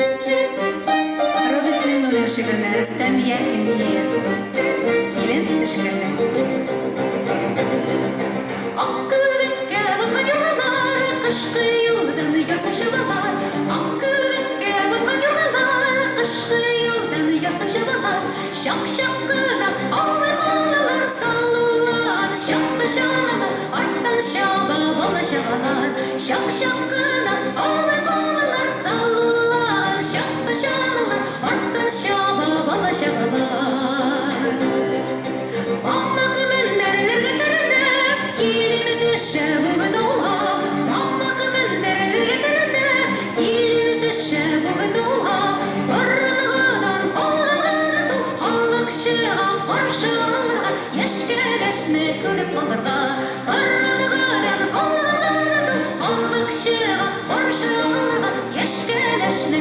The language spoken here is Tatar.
Робит минулин шигырны Рөстәм Яхин кие. Килен тишкәне. Аккүбеккә баткан юргалар, кышкы юлдан ярсып чабалар. Аккүбеккә баткан юргалар, кышкы юлдан ярсып чабалар. Шак-шак кына алмый калалар, салулар, шакка шаналар, арттан шаба бала чагалар. Шак-шак кына алмый калалар, салулар, шакка шаналар, арттан шаба бала чагалар. Мама кемендерлерге төренеп, килин төшә бүген ауга. Мама кемендерлерге төренеп, килин төшә бүген ауга. Борыныгыдан калган ту, халык чыга каршы алырга, яшькәләшне күреп калырга. Борыныгыдан калган ту, халык чыга каршы алырга, яшькәләшне